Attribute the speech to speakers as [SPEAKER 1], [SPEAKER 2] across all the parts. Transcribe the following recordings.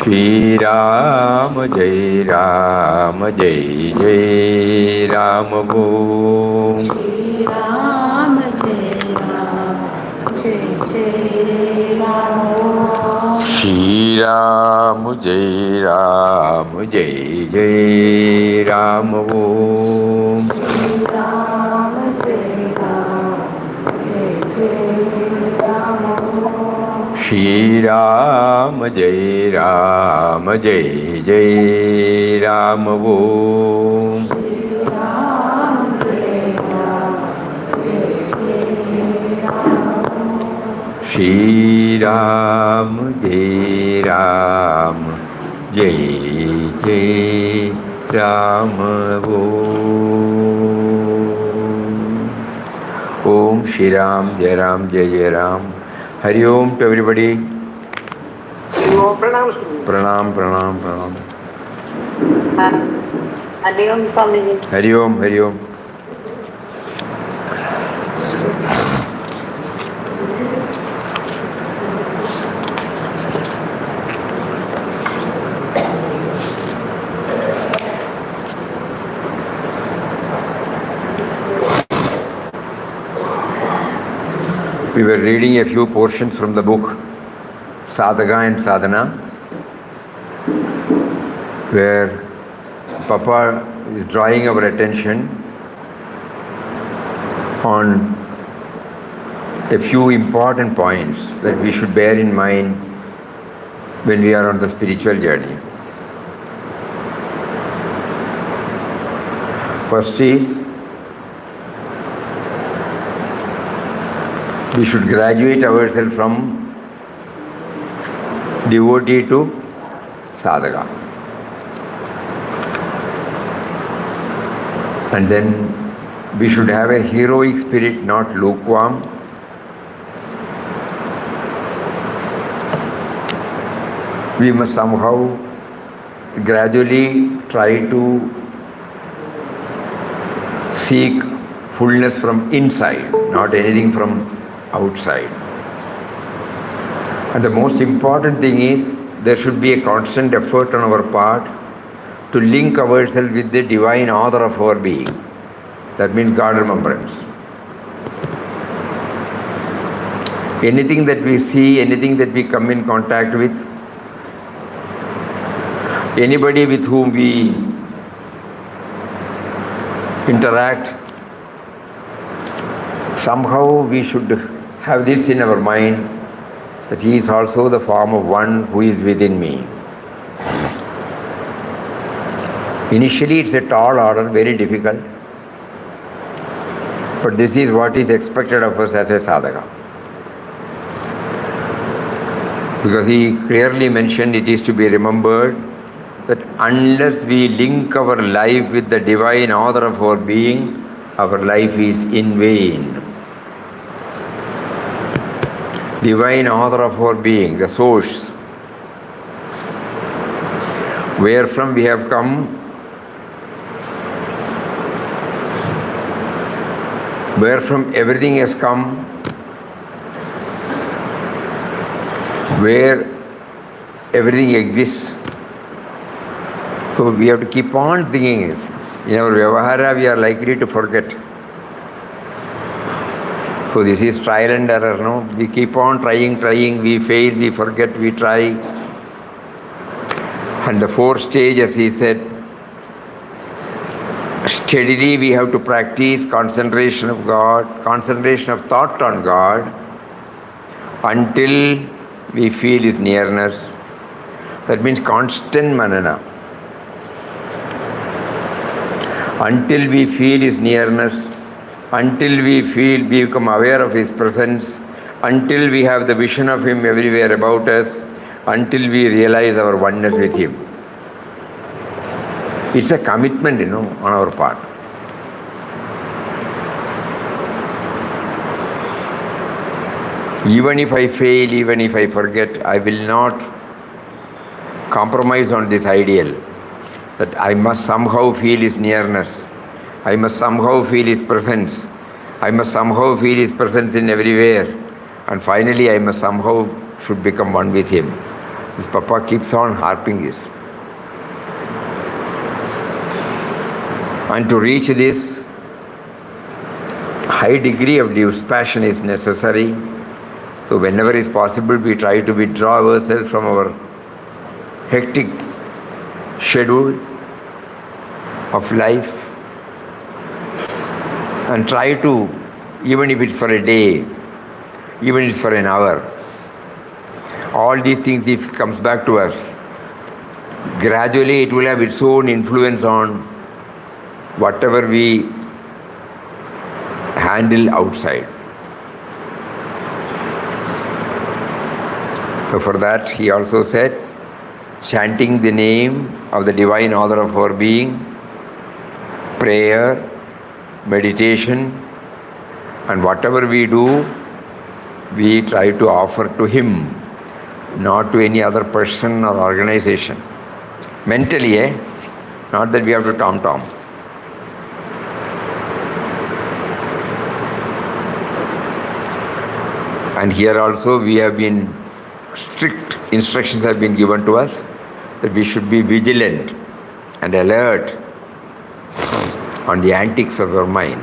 [SPEAKER 1] Shri Ram Jai Ram Jai Jai Ram Om.
[SPEAKER 2] Shri Ram Jai Ram Jai Jai Ram.
[SPEAKER 1] Shri Ram Jai Ram Jai Jai Ram Om.
[SPEAKER 2] Shri Ram Jai Ram Jai Jai Ram.
[SPEAKER 1] Shri Ram Jai Ram Jai Jai Ram Om.
[SPEAKER 2] Shri Ram Jai Ram Jai Jai Ram.
[SPEAKER 1] Shri Ram Jai Ram Jai Jai Ram Om. Om Shri Ram Jai Ram Jai Jai Ram. Hari Om to everybody. Pranam, pranam, pranam.
[SPEAKER 3] Hari Om Swamiji.
[SPEAKER 1] Hari Om, Hari Om. We were reading a few portions from the book Sadhaka and Sadhana, where Papa is drawing our attention on a few important points that we should bear in mind when we are on the spiritual journey. First is, we should graduate ourselves from devotee to sadhaka. And then we should have a heroic spirit, not lukewarm. We must somehow gradually try to seek fullness from inside, not anything from outside. And the most important thing is there should be a constant effort on our part to link ourselves with the divine author of our being. That means God remembrance. Anything that we see, anything that we come in contact with, anybody with whom we interact, somehow we should have this in our mind, that he is also the form of one who is within me. Initially it's a tall order, very difficult, but this is what is expected of us as a sadhaka. Because he clearly mentioned, it is to be remembered that unless we link our life with the divine author of our being, our life is in vain. Divine author of our being, the source, where from we have come, where from everything has come, where everything exists. So we have to keep on thinking it. In our vyavahara we are likely to forget. So this is trial and error, no? We keep on trying, we fail, we forget, we try. And the fourth stage, as he said, steadily we have to practice concentration of God, concentration of thought on God, until we feel His nearness. That means constant manana. Until we feel His nearness, until we become aware of His presence, until we have the vision of Him everywhere about us, until we realize our oneness with Him. It's a commitment, on our part. Even if I fail, even if I forget, I will not compromise on this ideal that I must somehow feel His nearness. I must somehow feel His presence. I must somehow feel his presence in everywhere. And finally, I must somehow should become one with him. This Papa keeps on harping this. And to reach this high degree of dispassion is necessary. So whenever is possible, we try to withdraw ourselves from our hectic schedule of life and try to, even if it's for a day, even if it's for an hour, all these things, if it comes back to us, gradually it will have its own influence on whatever we handle outside. So for that, he also said, chanting the name of the divine author of our being, prayer, meditation, and whatever we do, we try to offer to him, not to any other person or organization. Mentally, not that we have to tom-tom. And here also we have been, strict instructions have been given to us that we should be vigilant and alert on the antics of our mind.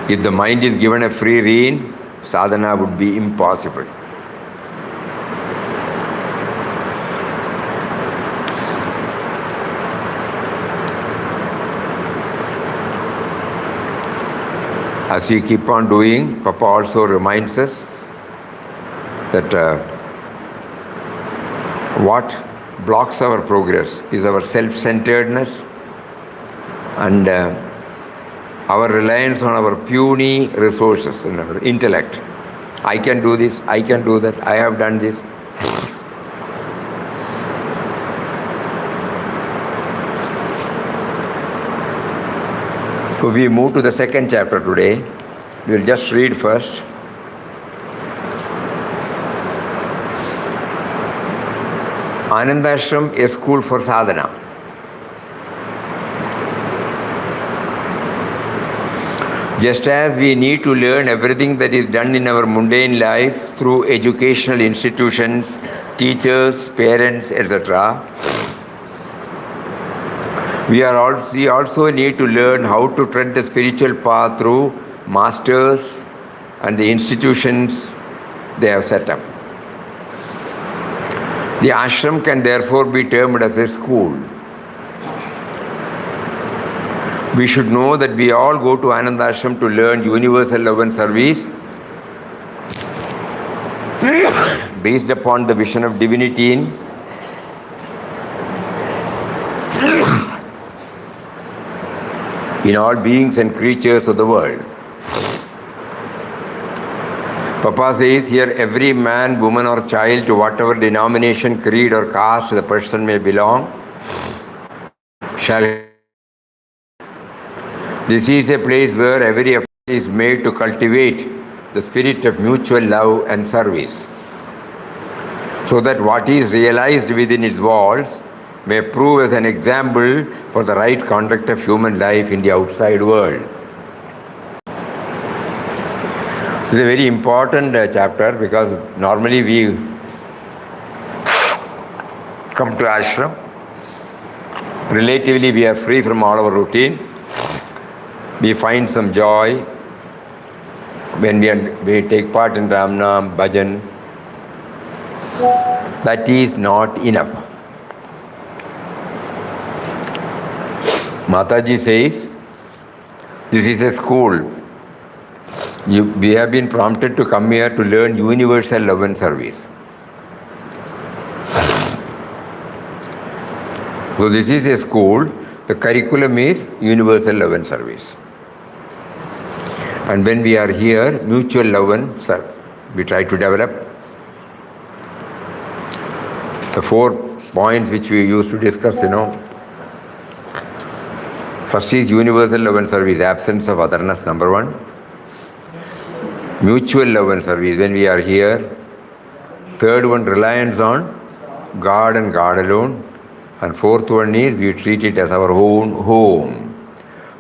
[SPEAKER 1] If the mind is given a free rein, sadhana would be impossible. As we keep on doing, Papa also reminds us that what blocks our progress is our self-centeredness and our reliance on our puny resources and our intellect. I can do this, I can do that, I have done this. So we move to the second chapter today. We will just read first. Anandashram, a school for sadhana. Just as we need to learn everything that is done in our mundane life through educational institutions, teachers, parents, etc., we also need to learn how to tread the spiritual path through masters and the institutions they have set up. The ashram can therefore be termed as a school. We should know that we all go to Anandashram to learn universal love and service based upon the vision of divinity in all beings and creatures of the world. Papa says here, every man, woman or child, to whatever denomination, creed or caste the person may belong, shall. This is a place where every effort is made to cultivate the spirit of mutual love and service, so that what is realized within its walls may prove as an example for the right conduct of human life in the outside world. This is a very important chapter because normally we come to ashram. Relatively, we are free from all our routine. We find some joy when we take part in Ramnam, Bhajan. That is not enough. Mataji says, this is a school. We have been prompted to come here to learn universal love and service. So this is a school. The curriculum is universal love and service. And when we are here, mutual love and service, we try to develop the 4 points which we used to discuss, First is universal love and service, absence of otherness, number 1. Mutual love and service when we are here. Third one, reliance on God and God alone. And fourth one is we treat it as our own home,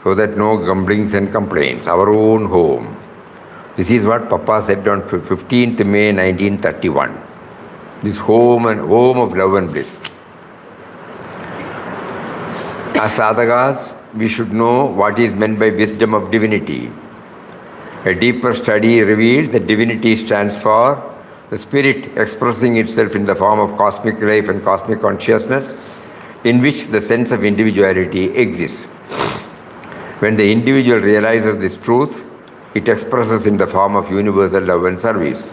[SPEAKER 1] so that no grumblings and complaints, our own home. This is what Papa said on 15th May 1931. This home and home of love and bliss. As sadhakas, we should know what is meant by wisdom of divinity. A deeper study reveals that divinity stands for the spirit expressing itself in the form of cosmic life and cosmic consciousness, in which the sense of individuality exists. When the individual realizes this truth, it expresses in the form of universal love and service.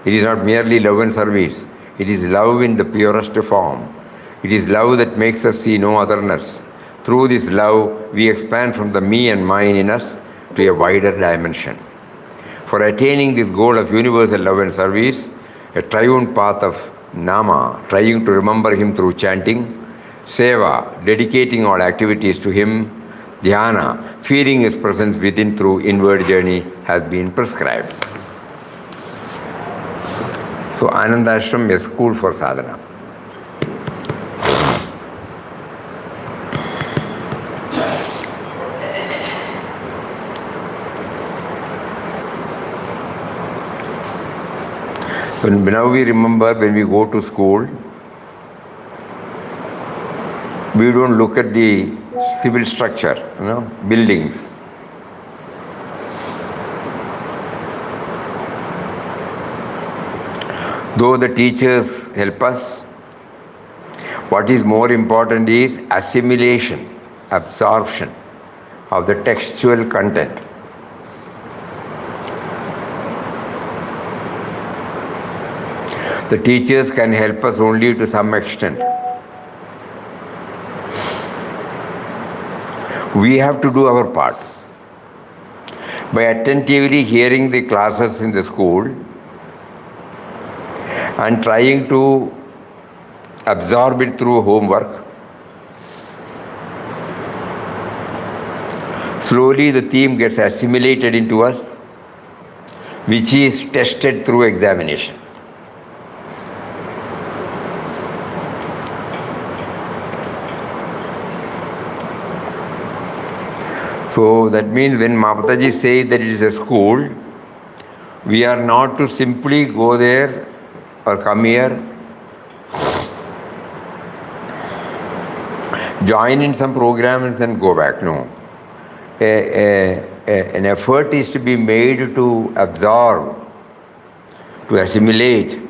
[SPEAKER 1] It is not merely love and service, it is love in the purest form. It is love that makes us see no otherness. Through this love, we expand from the me and mine in us to a wider dimension. For attaining this goal of universal love and service, a triune path of Nama, trying to remember Him through chanting, Seva, dedicating all activities to Him, Dhyana, feeling His presence within through inward journey, has been prescribed. So Anandashram is school for sadhana. So now we remember when we go to school, we don't look at the civil structure, buildings. Though the teachers help us, what is more important is assimilation, absorption of the textual content. The teachers can help us only to some extent. We have to do our part. By attentively hearing the classes in the school and trying to absorb it through homework, slowly the theme gets assimilated into us, which is tested through examination. So that means when Mataji says that it is a school, we are not to simply go there or come here, join in some programs and go back. No. An effort is to be made to absorb, to assimilate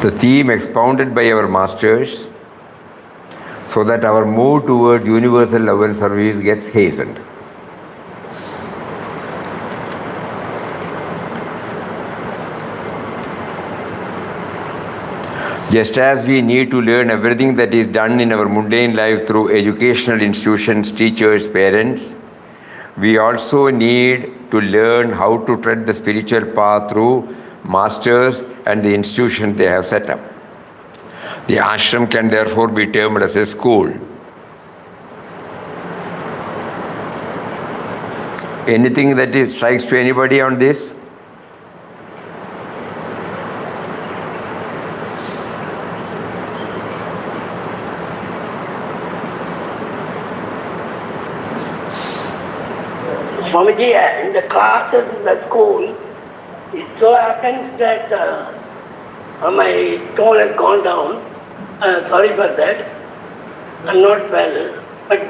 [SPEAKER 1] the theme expounded by our masters, so that our move toward universal love and service gets hastened. Just as we need to learn everything that is done in our mundane life through educational institutions, teachers, parents, we also need to learn how to tread the spiritual path through masters and the institution they have set up. The ashram can therefore be termed as a school. Anything that strikes to anybody on this?
[SPEAKER 3] Swamiji, in the classes in the school, it so happens that my tone has gone down. Sorry for that. I'm not well. But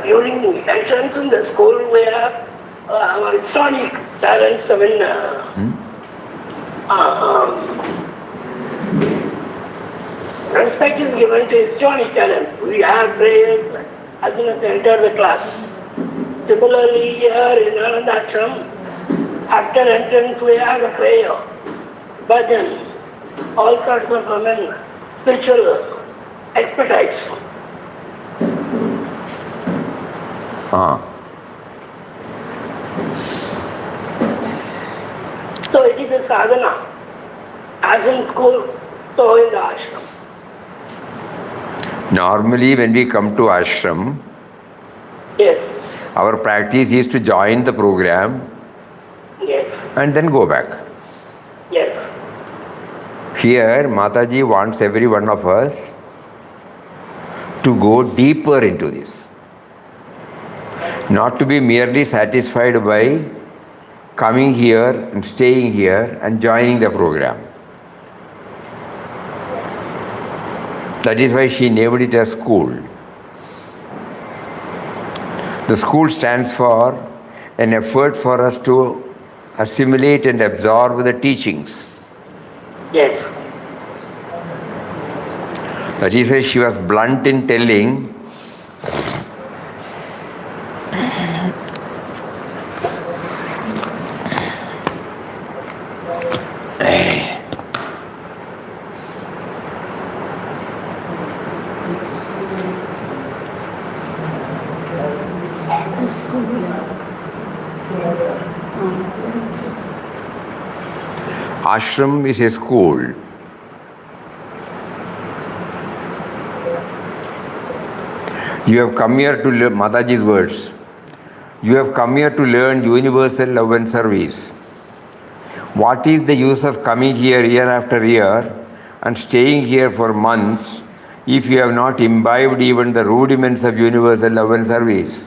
[SPEAKER 3] during lectures in the school, we have our historic talents. Respect is given to historic talents. We have prayers as soon as they enter the class. Similarly, here in Anandashram, after entrance we have a prayer, bhajan, all sorts of spiritual expertise. So it is a sadhana, as in school, so in the ashram.
[SPEAKER 1] Normally when we come to ashram,
[SPEAKER 3] yes,
[SPEAKER 1] our practice is to join the program,
[SPEAKER 3] yes,
[SPEAKER 1] and then go back.
[SPEAKER 3] yes.
[SPEAKER 1] Here, Mataji wants every one of us to go deeper into this. Not to be merely satisfied by coming here and staying here and joining the program. That is why she named it as school. The school stands for an effort for us to assimilate and absorb the teachings.
[SPEAKER 3] Yes.
[SPEAKER 1] That is why she was blunt in telling ashram is a school. You have come here to learn, Mataji's words, you have come here to learn universal love and service. What is the use of coming here year after year and staying here for months if you have not imbibed even the rudiments of universal love and service?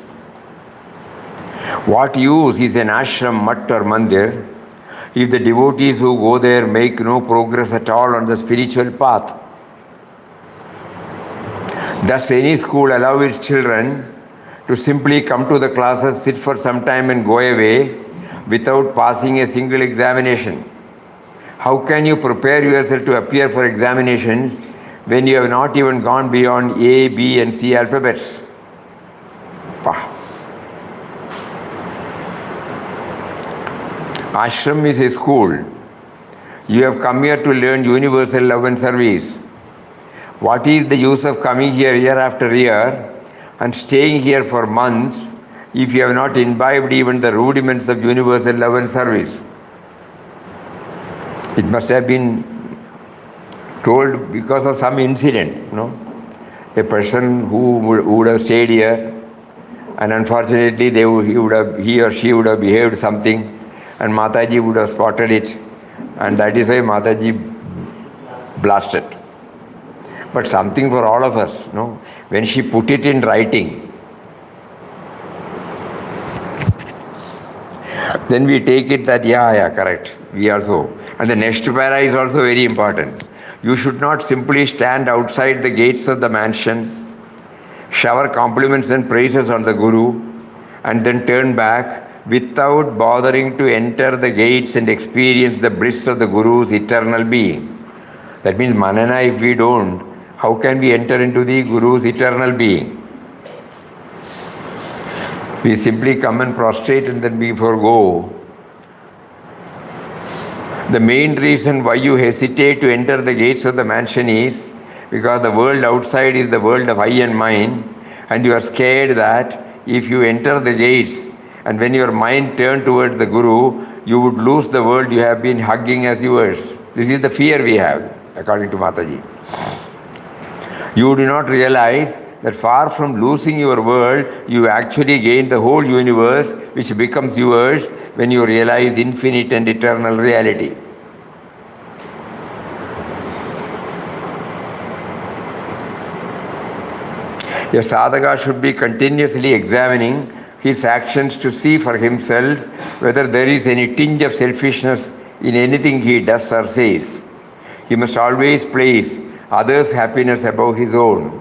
[SPEAKER 1] What use is an ashram, mutt or mandir if the devotees who go there make no progress at all on the spiritual path? Does any school allow its children to simply come to the classes, sit for some time and go away without passing a single examination? How can you prepare yourself to appear for examinations when you have not even gone beyond A, B and C alphabets? Ashram is a school. You have come here to learn universal love and service. What is the use of coming here year after year and staying here for months if you have not imbibed even the rudiments of universal love and service? It must have been told because of some incident, no? A person who would have stayed here and unfortunately he or she would have behaved something and Mataji would have spotted it, and that is why Mataji blasted. But something for all of us, no? When she put it in writing, then we take it that, yeah, correct, we also. And the next para is also very important. You should not simply stand outside the gates of the mansion, shower compliments and praises on the Guru, and then turn back without bothering to enter the gates and experience the bliss of the Guru's eternal being. That means manana, if we don't, how can we enter into the Guru's eternal being? We simply come and prostrate and then we forego. The main reason why you hesitate to enter the gates of the mansion is because the world outside is the world of I and mine, and you are scared that if you enter the gates and when your mind turned towards the Guru, you would lose the world you have been hugging as yours. This is the fear we have, according to Mataji. You do not realize that far from losing your world, you actually gain the whole universe, which becomes yours when you realize infinite and eternal reality. A sadhaka should be continuously examining his actions to see for himself whether there is any tinge of selfishness in anything he does or says. He must always place others' happiness above his own.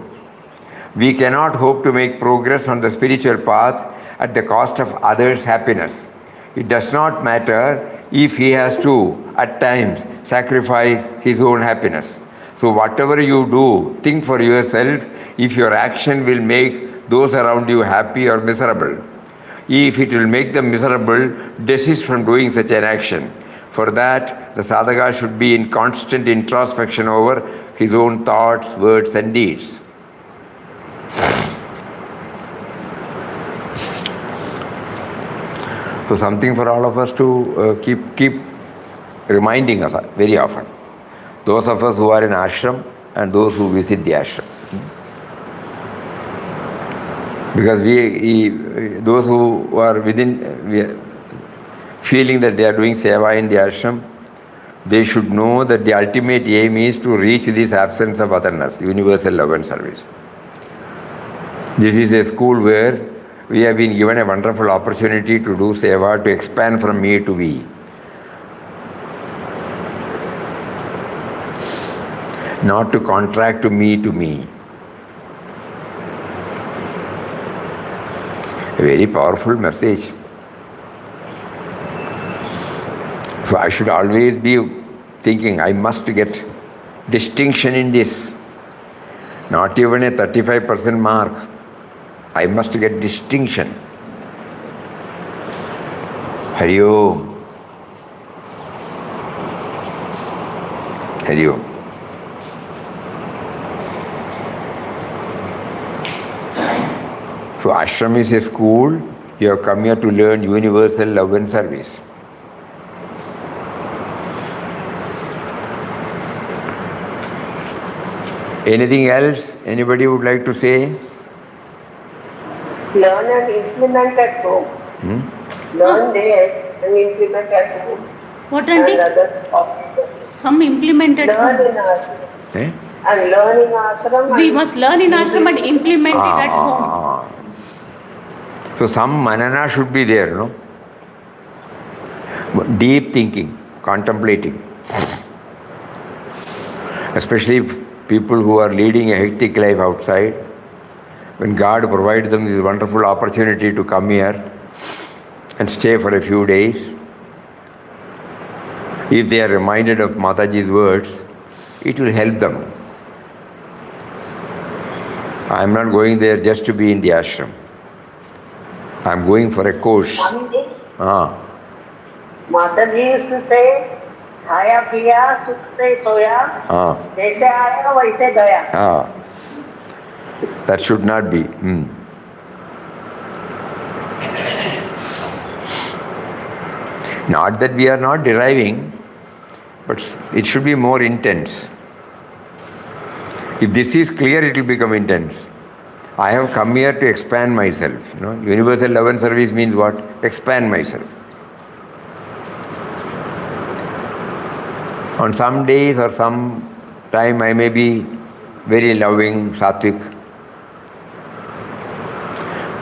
[SPEAKER 1] We cannot hope to make progress on the spiritual path at the cost of others' happiness. It does not matter if he has to, at times, sacrifice his own happiness. So whatever you do, think for yourself if your action will make those around you happy or miserable. If it will make them miserable, desist from doing such an action. For that, the sadhaka should be in constant introspection over his own thoughts, words and deeds. So something for all of us to keep reminding us very often. Those of us who are in ashram and those who visit the ashram. Because those who are within, feeling that they are doing seva in the ashram, they should know that the ultimate aim is to reach this absence of otherness, universal love and service. This is a school where we have been given a wonderful opportunity to do seva, to expand from me to we. Not to contract to me. A very powerful message. So I should always be thinking, I must get distinction in this. Not even a 35% mark. I must get distinction. Hari Om. Hari Om. So ashram is a school. You have come here to learn universal love and service. Anything else anybody would like to say?
[SPEAKER 4] Learn and implement at home. Learn there and implement at home.
[SPEAKER 2] What,
[SPEAKER 4] And
[SPEAKER 2] Auntie?
[SPEAKER 4] others officers.
[SPEAKER 2] Some implemented.
[SPEAKER 4] Learn in ashram.
[SPEAKER 1] Eh?
[SPEAKER 4] And learn in ashram.
[SPEAKER 2] We
[SPEAKER 4] and
[SPEAKER 2] must learn in ashram and implement it at home.
[SPEAKER 1] So some manana should be there, no? Deep thinking, contemplating. Especially people who are leading a hectic life outside. When God provides them this wonderful opportunity to come here and stay for a few days, if they are reminded of Mataji's words, it will help them. I am not going there just to be in the ashram. I am going for a course.
[SPEAKER 4] Swamiji,
[SPEAKER 1] Ah.
[SPEAKER 4] Mataji used to say, Khaya piya, sukh se soya,
[SPEAKER 1] Ah.
[SPEAKER 4] jaise aaya waise gaya.
[SPEAKER 1] Ah. That should not be. Not that we are not deriving, but it should be more intense. If this is clear, it will become intense. I have come here to expand myself. Universal love and service means what? Expand myself. On some days or some time I may be very loving, sattvic.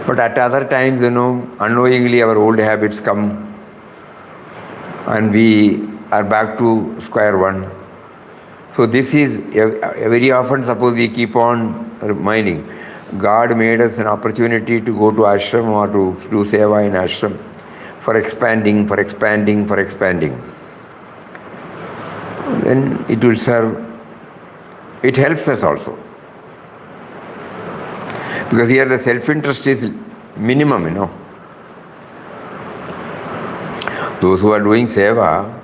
[SPEAKER 1] But at other times, unknowingly our old habits come and we are back to square one. So this is, very often suppose we keep on reminding, God made us an opportunity to go to ashram or to do seva in ashram for expanding. Then it will serve, it helps us also. Because here the self-interest is minimum, Those who are doing seva,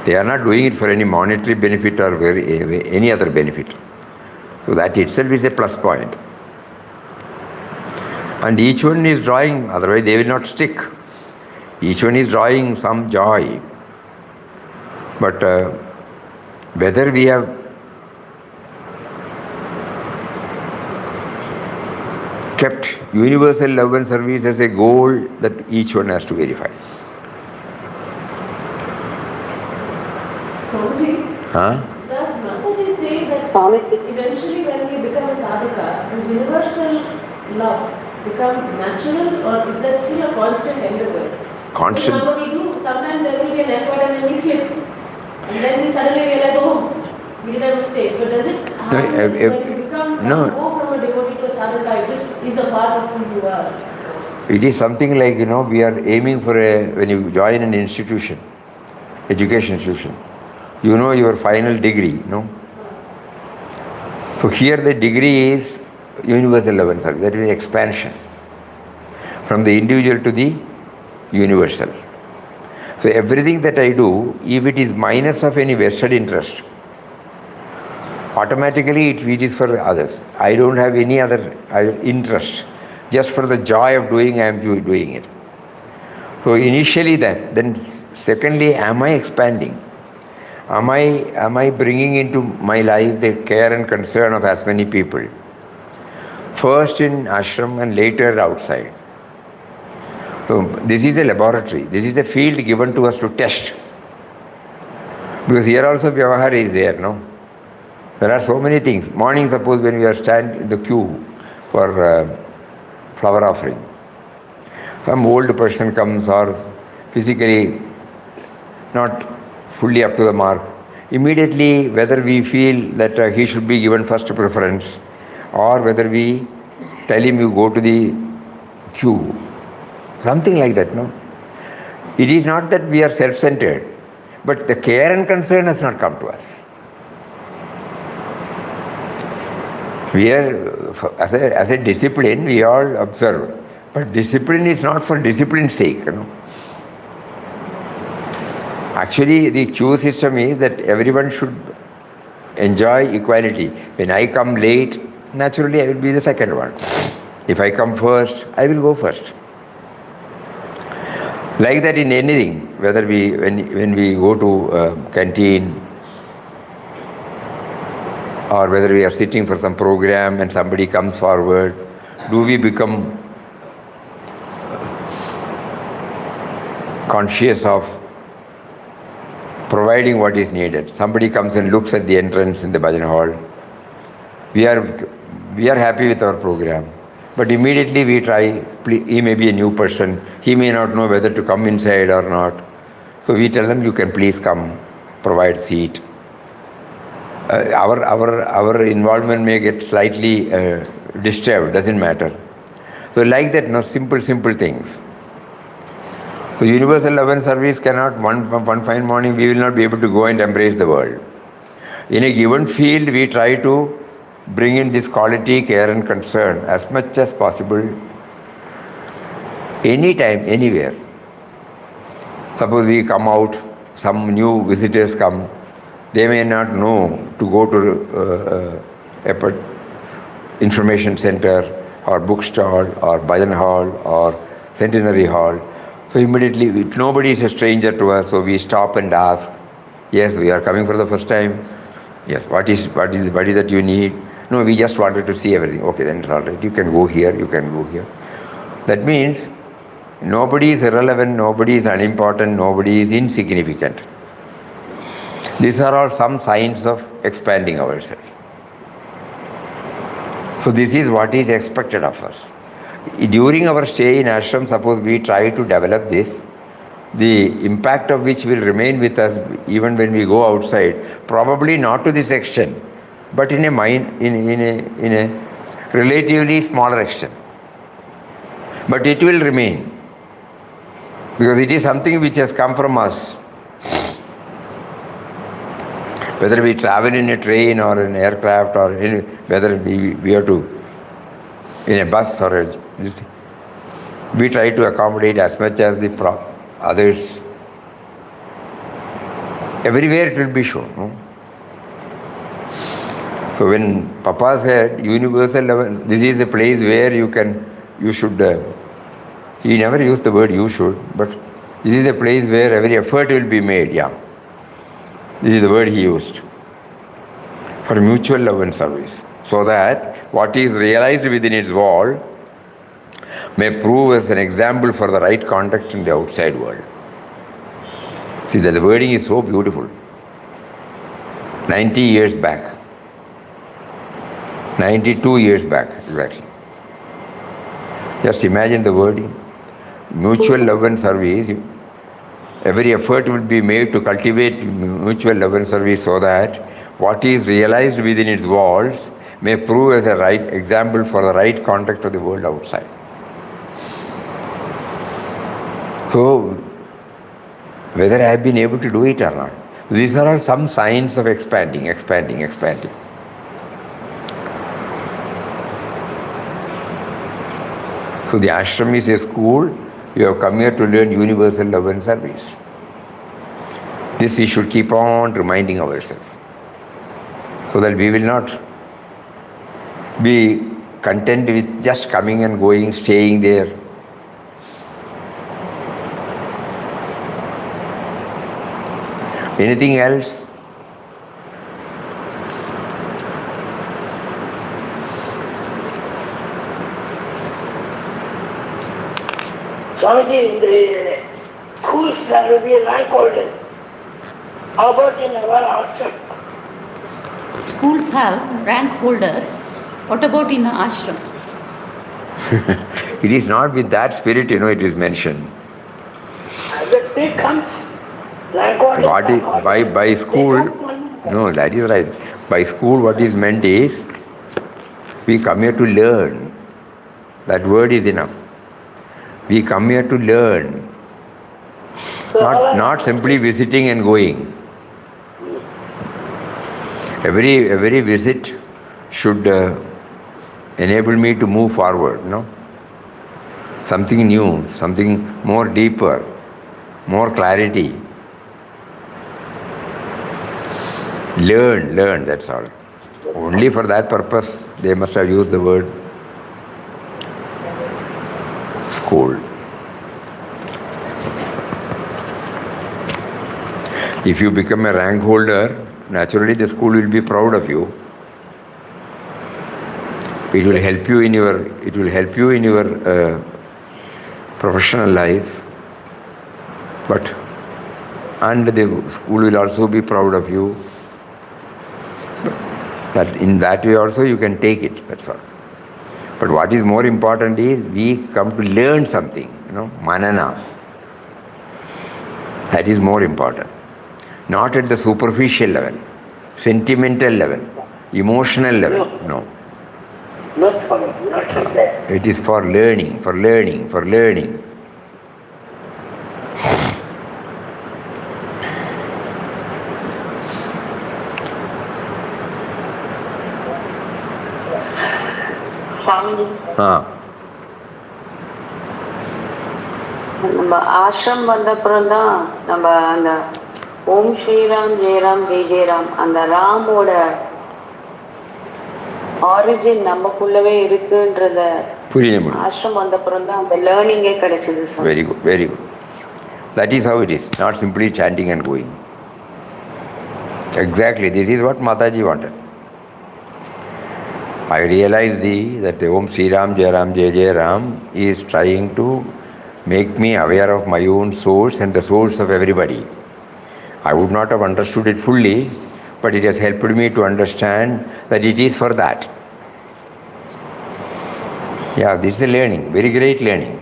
[SPEAKER 1] they are not doing it for any monetary benefit or any other benefit. So that itself is a plus point. And each one is drawing, otherwise they will not stick. Each one is drawing some joy. But whether we have kept universal love and service as a goal, that each one has to verify.
[SPEAKER 5] Swamiji,
[SPEAKER 1] Huh?
[SPEAKER 5] does Mataji say that
[SPEAKER 4] Swamiji,
[SPEAKER 5] eventually when we become a sadhaka, does universal love become natural, or is that still a constant endeavor?
[SPEAKER 1] Constant.
[SPEAKER 5] Because what we do, sometimes there will be an effort and then we slip. And then we suddenly realize, oh, we did a mistake. But does it happen when you become, go from a devotee to a sadhaka, it just is a part of who you are?
[SPEAKER 1] It is something like, we are aiming for when you join an institution, education institution, your final degree, So here the degree is universal love and service, that is expansion from the individual to the universal. So everything that I do, if it is minus of any vested interest, automatically it is for others. I don't have any other interest. Just for the joy of doing, I am doing it. So initially that, then secondly, am I expanding? Am I bringing into my life the care and concern of as many people? First in ashram and later outside. So this is a laboratory. This is a field given to us to test. Because here also Vyavahara is there, no? There are so many things. Morning, suppose when we are standing in the queue for flower offering, some old person comes or physically not fully up to the mark. Immediately, whether we feel that he should be given first preference or whether we tell him you go to the queue, something like that, no? It is not that we are self-centered, but the care and concern has not come to us. We are, as a discipline, we all observe. But discipline is not for discipline's sake, you know. Actually, the queue system is that everyone should enjoy equality. When I come late, naturally I will be the second one. If I come first, I will go first. Like that in anything, whether when we go to canteen, or whether we are sitting for some program and somebody comes forward, do we become conscious of providing what is needed? Somebody comes and looks at the entrance in the bhajan hall. We are happy with our program, but immediately we try, he may be a new person, he may not know whether to come inside or not. So we tell them, you can please come, provide seat. Our involvement may get slightly disturbed, doesn't matter. So like that, no, simple things. So universal love and service cannot, one fine morning we will not be able to go and embrace the world. In a given field, we try to bring in this quality, care and concern as much as possible, anytime, anywhere. Suppose we come out, some new visitors come, they may not know to go to a information center or bookstall or bhajan hall or centenary hall. So immediately, nobody is a stranger to us, so we stop and ask, yes, we are coming for the first time. Yes, what is that you need? No, we just wanted to see everything. Okay, then it's all right. You can go here, you can go here. That means nobody is irrelevant, nobody is unimportant, nobody is insignificant. These are all some signs of expanding ourselves. So this is what is expected of us. During our stay in ashram, suppose we try to develop this, the impact of which will remain with us even when we go outside, probably not to this extent, but in a relatively smaller extent. But it will remain, because it is something which has come from us. Whether we travel in a train or an aircraft or whether we have to in a bus or we try to accommodate as much as the others. Everywhere it will be shown. No? So when Papa said universal level, this is a place where you should, he never used the word you should, but this is a place where every effort will be made, yeah. This is the word he used, for mutual love and service, so that what is realized within its wall may prove as an example for the right conduct in the outside world. See, the wording is so beautiful. 90 years back, 92 years back, exactly. Just imagine the wording. Mutual love and service. Every effort will be made to cultivate mutual love and service so that what is realized within its walls may prove as a right example for the right conduct of the world outside. So, whether I have been able to do it or not, these are all some signs of expanding. So the ashram is a school. You have come here to learn universal love and service. This we should keep on reminding ourselves, so that we will not be content with just coming and going, staying there. Anything else?
[SPEAKER 3] Swamiji, in the schools there will be rank holders. How about in our ashram?
[SPEAKER 2] Schools have rank holders. What about in the ashram?
[SPEAKER 1] It is not with that spirit, it is mentioned.
[SPEAKER 3] As the spirit comes, rank order.
[SPEAKER 1] What is by school? No, that is right. By school, what is meant is we come here to learn. That word is enough. We come here to learn, not simply visiting and going. Every visit should enable me to move forward, something new, something more deeper, more clarity. Learn, that's all. Only for that purpose they must have used the word school. If you become a rank holder, naturally the school will be proud of you. It will help you in your professional life, and the school will also be proud of you. That in that way also you can take it, that's all. But what is more important is we come to learn something, manana. That is more important. Not at the superficial level, sentimental level, emotional level, no.
[SPEAKER 3] Not like that.
[SPEAKER 1] It is for learning.
[SPEAKER 4] நம்ம ஆசிரம் வந்த அப்புறம் தான் நம்ம அந்த ஓம் ஸ்ரீராம் ஜெயராம் ஜெய் ஜெயராம் அந்த ராமோட origin நமக்குள்ளவே இருக்குன்றத ஆசிரம் வந்த அப்புறம் தான் அந்த லேர்னிங்கே கிடைச்சது sir.
[SPEAKER 1] Very good. That is how it is, not simply chanting and going. Exactly, this is what Mataji wanted. I realized that the Om Sri Ram Jai Ram Jai Jai Ram is trying to make me aware of my own source and the source of everybody. I would not have understood it fully, but it has helped me to understand that it is for that. Yeah, this is a learning, very great learning.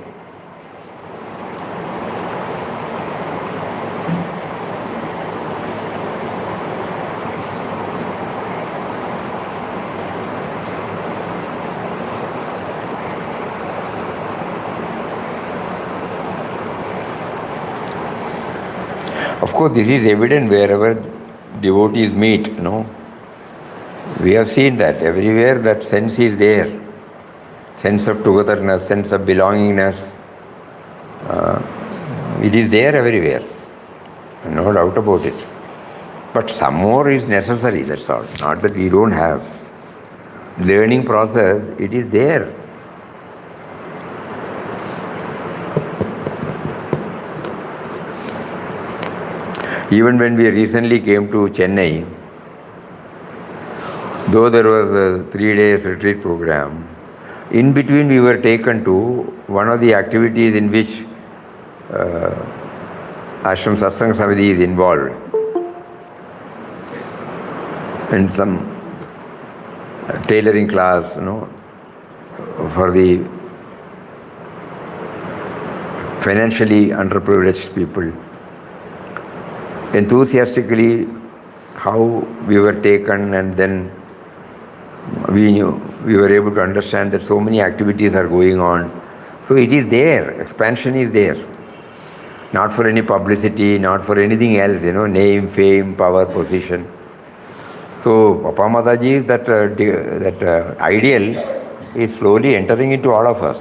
[SPEAKER 1] Of course, this is evident wherever devotees meet, We have seen that everywhere that sense is there. Sense of togetherness, sense of belongingness. It is there everywhere. No doubt about it. But some more is necessary, that's all. Not that we don't have. Learning process, it is there. Even when we recently came to Chennai, though there was a 3 days retreat program, in between we were taken to one of the activities in which Ashram Satsangs is involved. In some tailoring class, for the financially underprivileged people. Enthusiastically, how we were taken, and then we were able to understand that so many activities are going on. So it is there, expansion is there. Not for any publicity, not for anything else, name, fame, power, position. So Papa Mataji is that ideal is slowly entering into all of us.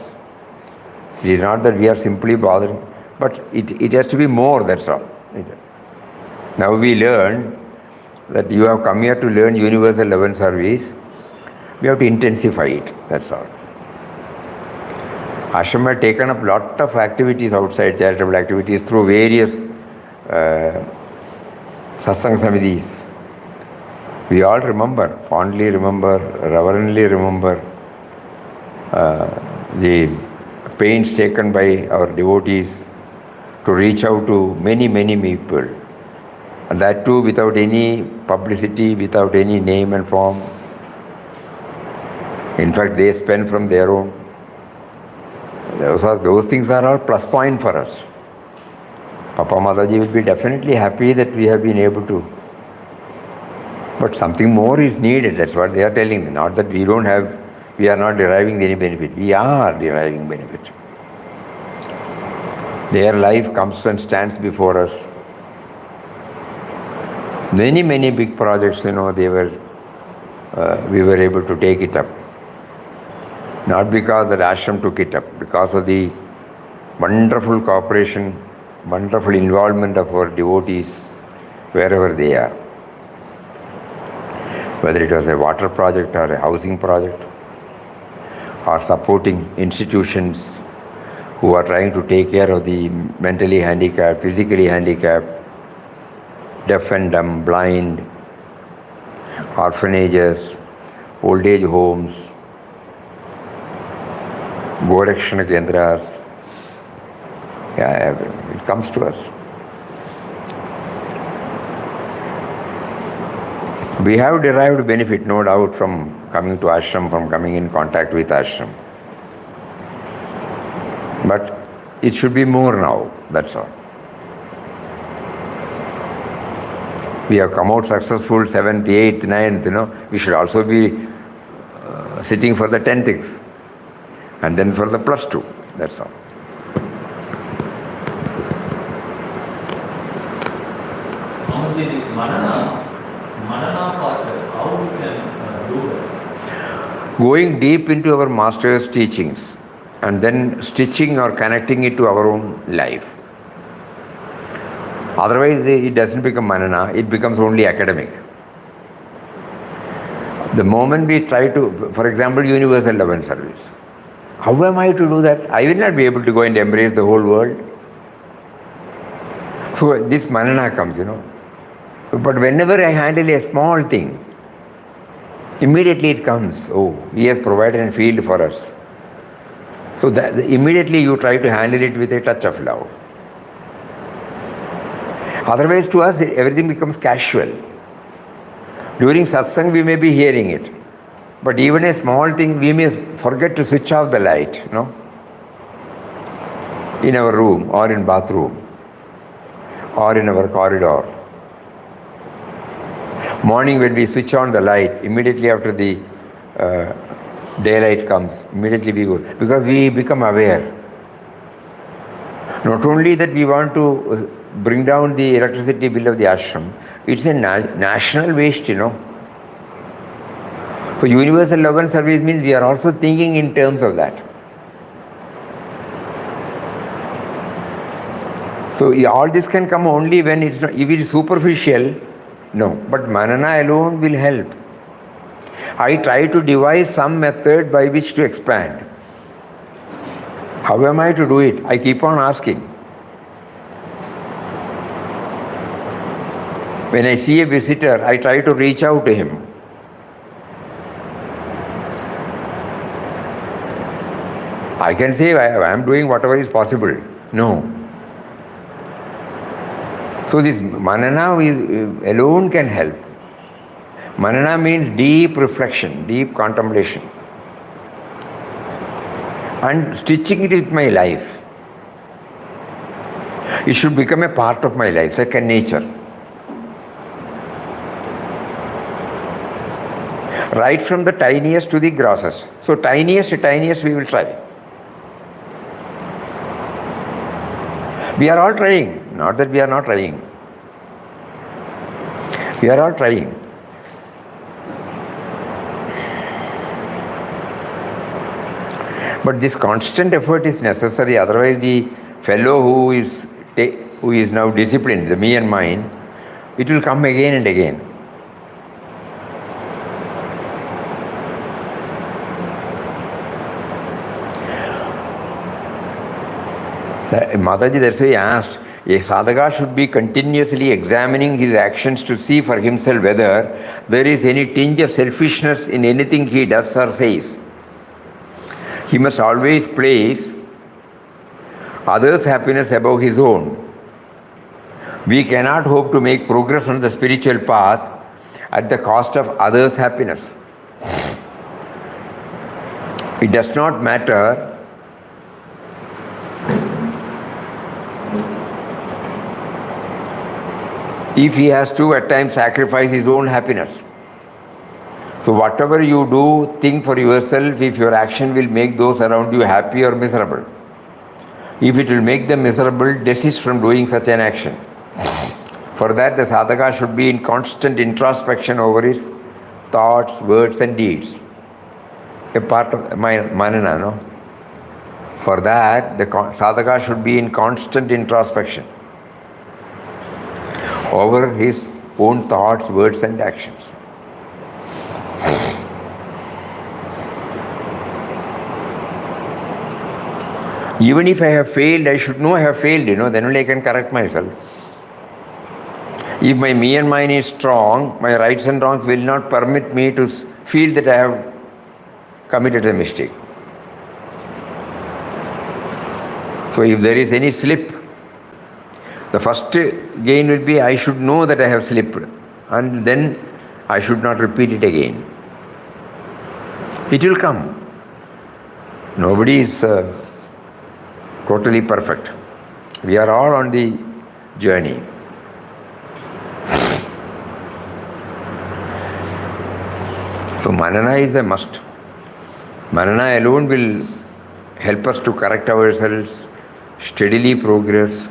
[SPEAKER 1] It is not that we are simply bothering, but it has to be more, that's all. Now we learn that you have come here to learn universal love and service. We have to intensify it, that's all. Ashram had taken up lot of activities outside, charitable activities, through various satsang samidhis. We all remember, fondly remember, reverently remember the pains taken by our devotees to reach out to many, many people. And that too without any publicity, without any name and form. In fact, they spend from their own. Those things are all plus point for us. Papa Mataji will be definitely happy that we have been able to. But something more is needed, that's what they are telling. Not that we are not deriving any benefit. We are deriving benefit. Their life comes and stands before us. Many, many big projects, we were able to take it up. Not because that ashram took it up, because of the wonderful cooperation, wonderful involvement of our devotees wherever they are. Whether it was a water project or a housing project, or supporting institutions who are trying to take care of the mentally handicapped, physically handicapped, deaf and dumb, blind, orphanages, old age homes, Gorakshana Kendras. Yeah, it comes to us. We have derived benefit, no doubt, from coming to ashram, from coming in contact with ashram. But it should be more now, that's all. We have come out successful 7th, 8th, 9th, we should also be sitting for the 10th and then for the +2, that's all.
[SPEAKER 6] Normally this manana part, how we can do that?
[SPEAKER 1] Going deep into our master's teachings and then stitching or connecting it to our own life. Otherwise, it doesn't become manana, it becomes only academic. The moment we try to, for example, universal love and service. How am I to do that? I will not be able to go and embrace the whole world. So this manana comes, But whenever I handle a small thing, immediately it comes, oh, he has provided a field for us. So that immediately you try to handle it with a touch of love. Otherwise, to us, everything becomes casual. During satsang, we may be hearing it. But even a small thing, we may forget to switch off the light, in our room or in bathroom or in our corridor. Morning when we switch on the light, immediately after the daylight comes, immediately we go. Because we become aware. Not only that we want to bring down the electricity bill of the ashram, it's a national waste, So universal love and service means we are also thinking in terms of that. So all this can come only when if it is superficial, no. But manana alone will help. I try to devise some method by which to expand. How am I to do it? I keep on asking. When I see a visitor, I try to reach out to him. I can say I am doing whatever is possible. No. So this manana alone can help. Manana means deep reflection, deep contemplation. And stitching it with my life. It should become a part of my life, second nature. Right from the tiniest to the grossest. So tiniest we will try. We are all trying. Not that we are not trying. We are all trying. But this constant effort is necessary, otherwise the fellow who is now disciplined, the me and mine, it will come again and again. Mataji, that's why he asked, a sadhaka should be continuously examining his actions to see for himself whether there is any tinge of selfishness in anything he does or says. He must always place others' happiness above his own. We cannot hope to make progress on the spiritual path at the cost of others' happiness. It does not matter if he has to at times sacrifice his own happiness. So whatever you do, think for yourself if your action will make those around you happy or miserable. If it will make them miserable, desist from doing such an action. For that, the sadhaka should be in constant introspection over his thoughts, words and deeds. A part of my manana, no? For that, the sadhaka should be in constant introspection over his own thoughts, words and actions. Even if I have failed, I should know I have failed, then only I can correct myself. If my me and mine is strong, my rights and wrongs will not permit me to feel that I have committed a mistake. So if there is any slip, the first gain will be I should know that I have slipped, and then I should not repeat it again. It will come. Nobody is totally perfect. We are all on the journey. So manana is a must. Manana alone will help us to correct ourselves, steadily progress.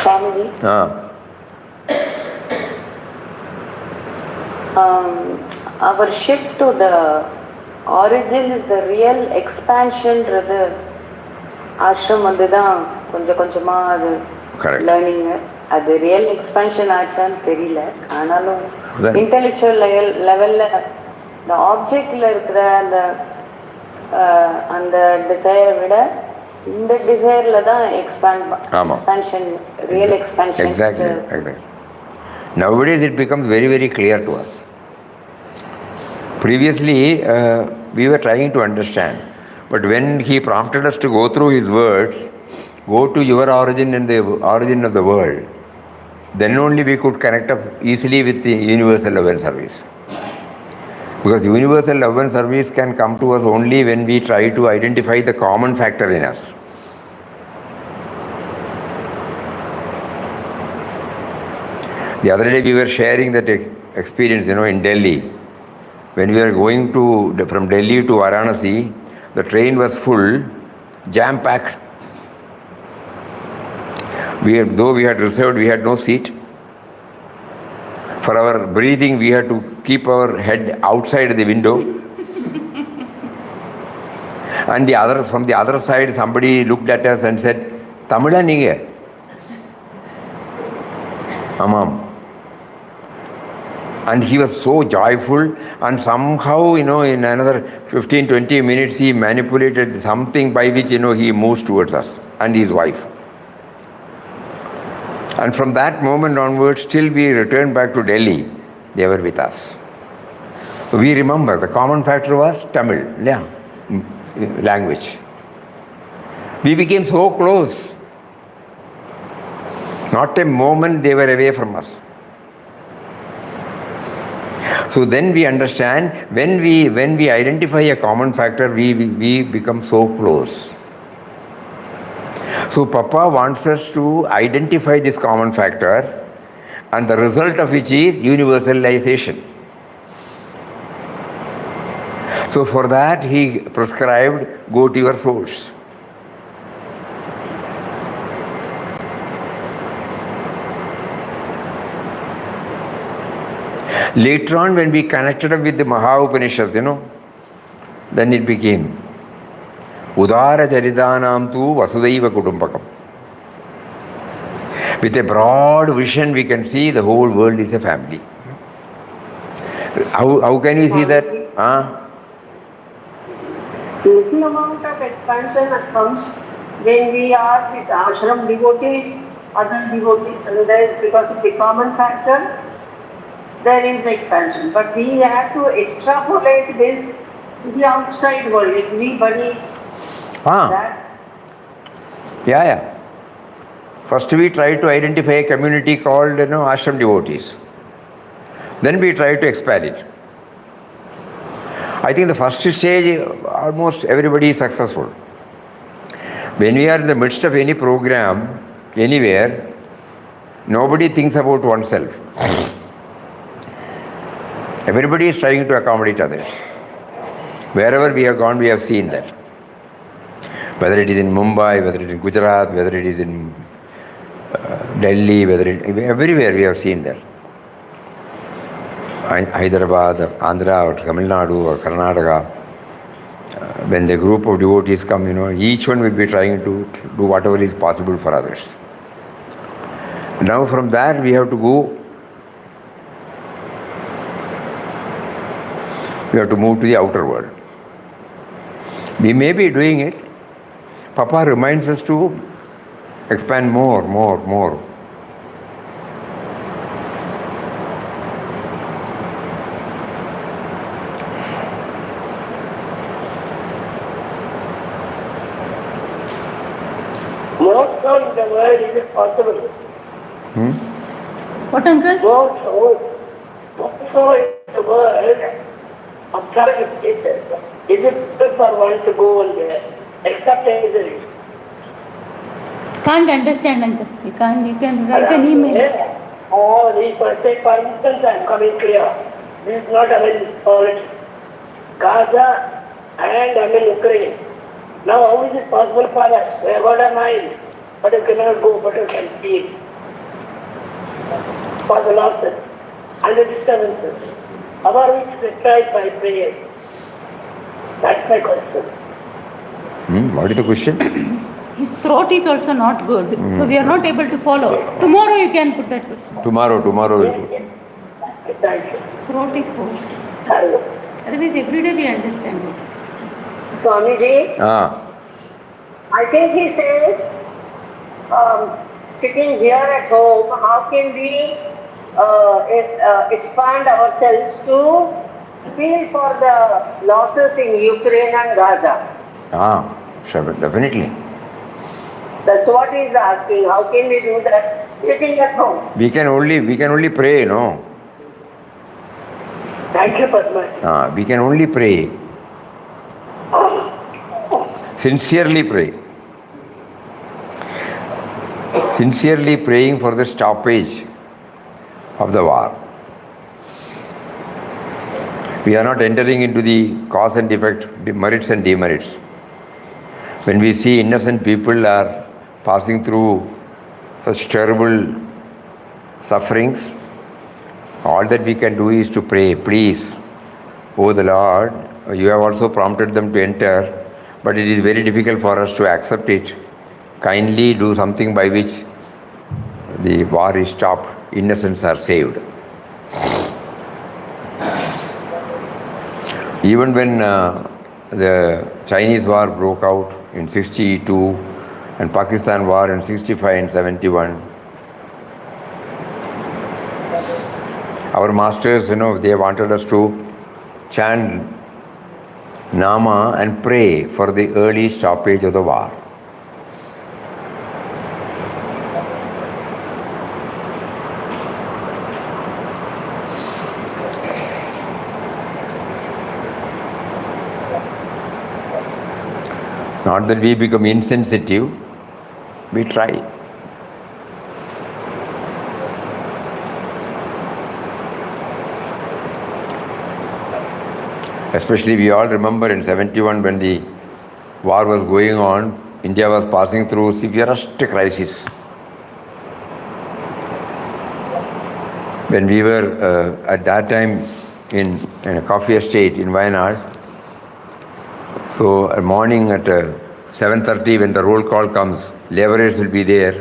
[SPEAKER 4] Swamiji, our shift to the origin is the real expansion. Ashram வந்துதான் கொஞ்சம் கொஞ்சமா அது learning, அது real எக்ஸ்பென்ஷன் ஆச்சான்னு தெரியல. ஆனாலும் intellectual லெவல்ல இந்த ஆப்ஜெக்ட்ல இருக்கிற அந்த அந்த டிசைரை விட இந்த டிசைர்ல தான் எக்ஸ்பென்ஷன், real எக்ஸ்பென்ஷன்.
[SPEAKER 1] Exactly. Nowadays it becomes very, very clear to us. Previously, we were trying to understand, but when he prompted us to go through his words, go to your origin and the origin of the world, then only we could connect up easily with the universal love and service. Because universal love and service can come to us only when we try to identify the common factor in us. The other day we were sharing that experience, in Delhi. When we were going from Delhi to Varanasi, the train was full, jam-packed. Though we had reserved, we had no seat. For our breathing, we had to keep our head outside the window. And from the other side, somebody looked at us and said, "Tamila ninge?" Amam. And he was so joyful, and somehow, in another 15-20 minutes, he manipulated something by which, he moves towards us and his wife. And from that moment onwards, till we returned back to Delhi, they were with us. So we remember the common factor was Tamil, language. We became so close. Not a moment they were away from us. So then we understand, when we identify a common factor, we become so close. So Papa wants us to identify this common factor, and the result of which is universalization. So for that he prescribed, go to your source. Later on, when we connected up with the Maha Upanishads, then it became Udara Charitanam tu Vasudaiva Kutumbakam. With a broad vision, we can see the whole world is a family. How can you see that?
[SPEAKER 7] Little amount of expansion that comes when we are with ashram devotees, other devotees, and then because of the common factor, there is expansion. But we have to extrapolate this to the outside world. Everybody That
[SPEAKER 1] Yeah. First we try to identify a community called, ashram devotees. Then we try to expand it. I think the first stage, almost everybody is successful. When we are in the midst of any program, anywhere, nobody thinks about oneself. Everybody is trying to accommodate others. Wherever we have gone, we have seen that. Whether it is in Mumbai, whether it is in Gujarat, whether it is in Delhi, everywhere we have seen that. Hyderabad, or Andhra, or Tamil Nadu, or Karnataka, when the group of devotees come, each one will be trying to do whatever is possible for others. Now from there we have to go, we have to move to the outer world. We may be doing it. Papa reminds us to expand more.
[SPEAKER 3] More so in the world, is it possible?
[SPEAKER 2] What, uncle?
[SPEAKER 3] More so in the world, observe it. Is it good for one to go and accept it?
[SPEAKER 2] Can't understand, uncle. You can write an email.
[SPEAKER 3] Say for instance, I am coming clear. This is not about politics. Gaza and Ukraine. Now how is it possible for us? We have got a mind, but you cannot go, but you can feel. For the losses and the disturbances. How are we destroyed by prayer? That's my question.
[SPEAKER 1] What is the question?
[SPEAKER 2] His throat is also not good, so we are not able to follow. Tomorrow you can put that question.
[SPEAKER 1] Tomorrow we'll put.
[SPEAKER 3] Thank you.
[SPEAKER 2] His throat is cold.
[SPEAKER 3] Hello.
[SPEAKER 2] Otherwise, every day we understand it.
[SPEAKER 7] Swamiji,
[SPEAKER 1] Ah.
[SPEAKER 7] I think he says, sitting here at home, how can we expand ourselves to feel for the losses in Ukraine and Gaza?
[SPEAKER 1] Sure, definitely.
[SPEAKER 7] That's what he's asking. How can we do that sitting at home?
[SPEAKER 1] We can only pray, no?
[SPEAKER 3] Thank you, Padma.
[SPEAKER 1] We can only pray. Sincerely pray. Sincerely praying for the stoppage of the war. We are not entering into the cause and effect, the merits and demerits. When we see innocent people are passing through such terrible sufferings, all that we can do is to pray, please, O the Lord, you have also prompted them to enter, but it is very difficult for us to accept it. Kindly do something by which the war is stopped, innocents are saved. Even when the Chinese war broke out in 62 and Pakistan war in 65 and 71, our masters, they wanted us to chant Nama and pray for the early stoppage of the war. Not that we become insensitive, we try. Especially we all remember in 71 when the war was going on, India was passing through severest crisis. When we were at that time in a coffee estate in Wayanad, so a morning at 7:30 when the roll call comes, laborers will be there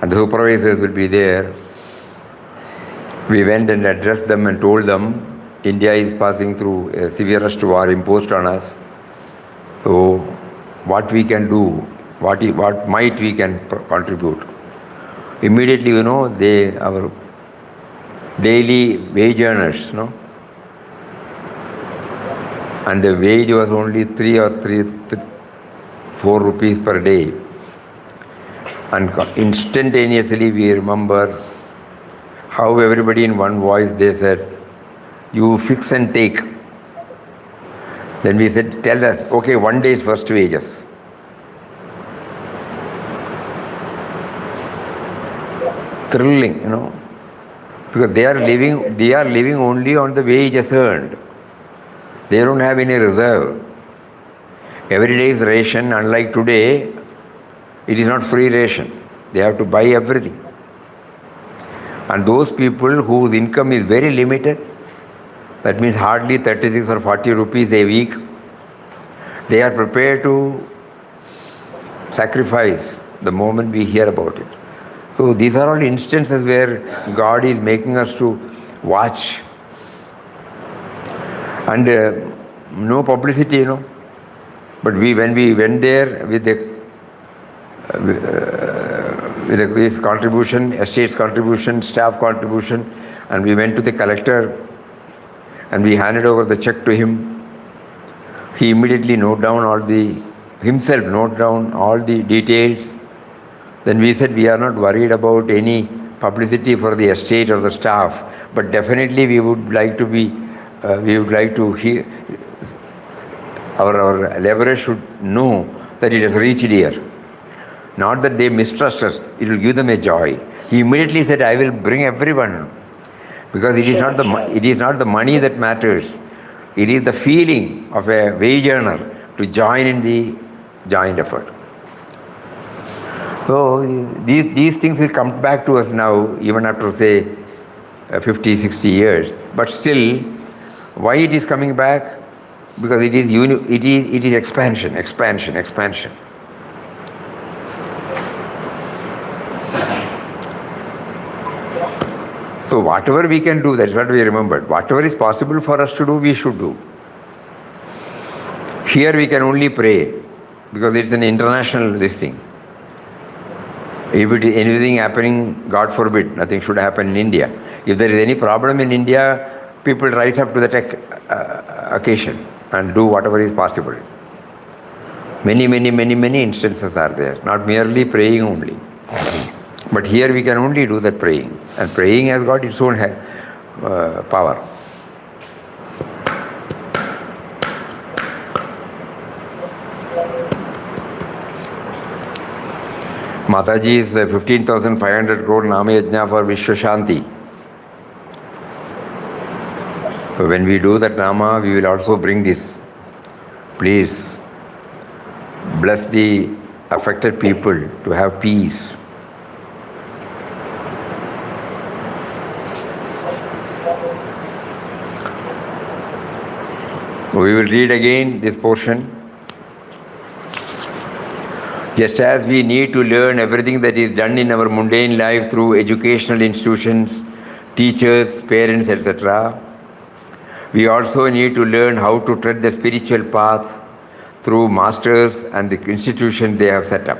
[SPEAKER 1] and the supervisors will be there. We went and addressed them and told them, India is passing through a severest war imposed on us. So what we can do, what might we can contribute. Immediately, our daily wage earners, and the wage was only 3 4 rupees per day. And instantaneously we remember how everybody in one voice they said, you fix and take. Then we said, tell us, okay, 1 day's first wages. Thrilling, because they are living only on the wages earned. They don't have any reserve. Every day is ration, unlike today, it is not free ration. They have to buy everything. And those people whose income is very limited, that means hardly 36 or 40 rupees a week, they are prepared to sacrifice the moment we hear about it. So these are all instances where God is making us to watch. And no publicity, But when we went there with his contribution, estate's contribution, staff contribution, and we went to the collector and we handed over the check to him. He immediately noted down all the details. Then we said we are not worried about any publicity for the estate or the staff, but definitely we would like to hear, our laborers should know that it has reached here. Not that they mistrust us, it will give them a joy. He immediately said, I will bring everyone. Because it is not the money that matters. It is the feeling of a wage earner to join in the joint effort. So these things will come back to us now, even after say 50, 60 years. But still, why it is coming back? Because it is expansion. So whatever we can do, that's what we remembered. Whatever is possible for us to do, we should do. Here we can only pray, because it's an international thing. If it is anything happening, God forbid, nothing should happen in India. If there is any problem in India, people rise up to that occasion and do whatever is possible. Many instances are there, not merely praying only. But here we can only do that praying. And praying has got its own power. Mataji's 15,500 crore Nama Yajna for Vishwa Shanti. So when we do that Nama, we will also bring this. Please bless the affected people to have peace. We will read again this portion. Just as we need to learn everything that is done in our mundane life through educational institutions, teachers, parents, etc., we also need to learn how to tread the spiritual path through masters and the institution they have set up.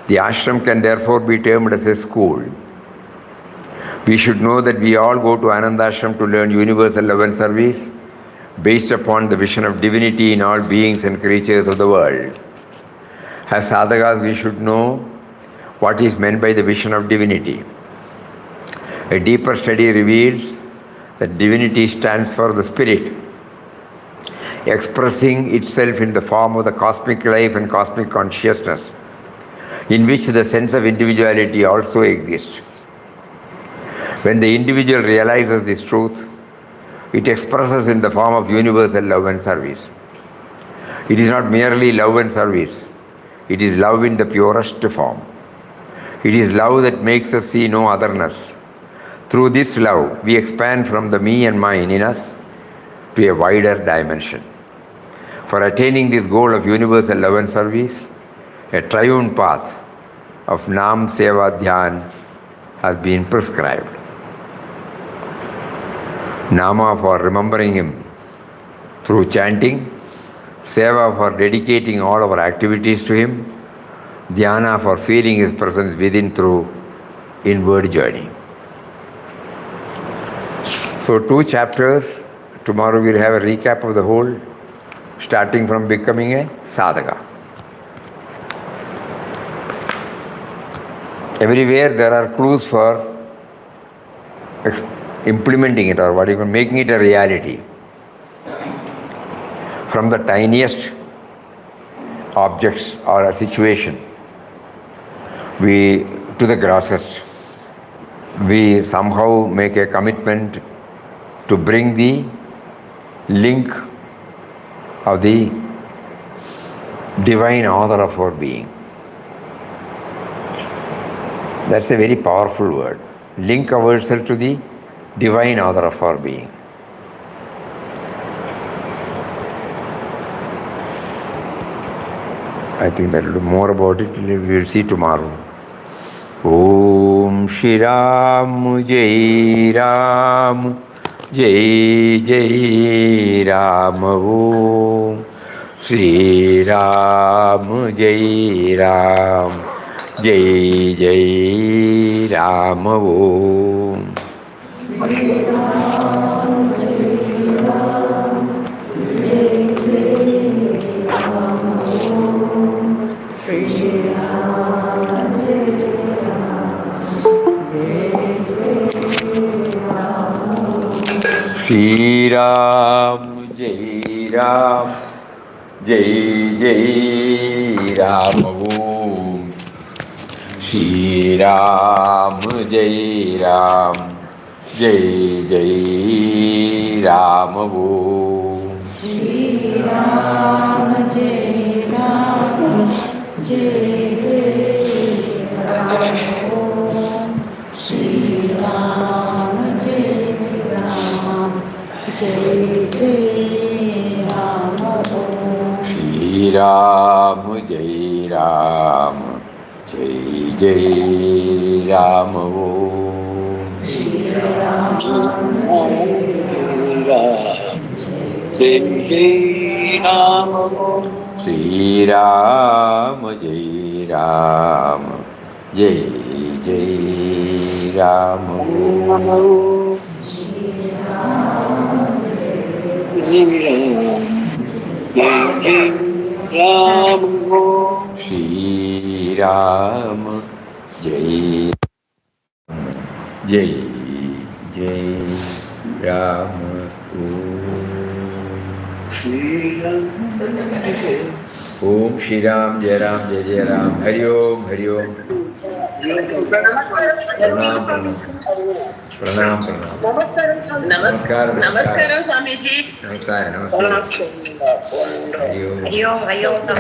[SPEAKER 1] The ashram can therefore be termed as a school. We should know that we all go to Anandashram to learn universal love and service based upon the vision of divinity in all beings and creatures of the world. As sadhakas, we should know what is meant by the vision of divinity. A deeper study reveals that divinity stands for the spirit, expressing itself in the form of the cosmic life and cosmic consciousness, in which the sense of individuality also exists. When the individual realizes this truth, it expresses in the form of universal love and service. It is not merely love and service. It is love in the purest form. It is love that makes us see no otherness. Through this love, we expand from the me and mine in us to a wider dimension. For attaining this goal of universal love and service, a triune path of Nam Seva Dhyan has been prescribed. Nama for remembering Him through chanting, Seva for dedicating all our activities to Him, Dhyana for feeling His presence within through inward journey. So 2 chapters, tomorrow we'll have a recap of the whole, starting from becoming a sadhaka. Everywhere there are clues for implementing it, or what you call making it a reality. From the tiniest objects or a situation, to the grossest, we somehow make a commitment to bring the link of the divine author of our being. That's a very powerful word. Link ourselves to the divine author of our being. I think that will do more about it. We will see tomorrow. Om Shri Ram Jai Ram Jai Jai Ram Om Shri Ram Jai Ram Jai Jai Ram Om. Shri Ram Jai Ram Jai Jai Ram Om Shri Ram Jai Ram Jai Jai Ram Om Shri Ram Jai Ram Jai Jai Ram Om Shri Ram Jai Ram Jai Jai Ram Om Shri Ram Jai Ram Jai Jai Ram Om Shri Ram Jai Jai Ram Om Shri Ram Jai Ram Jai Jai Ram Om Shri Ram Shri Ram Jai Jai Jai Ram Om Shri Ram Jai Ram Jai Jai Ram. Hari Om, Hari Om. Pranam, pranam. Pranam, pranam. Namaskar.
[SPEAKER 7] Namaskaram, Swamiji.
[SPEAKER 1] Namaskar, namaskar. Hari Om.
[SPEAKER 7] Hari Om, Hari Om.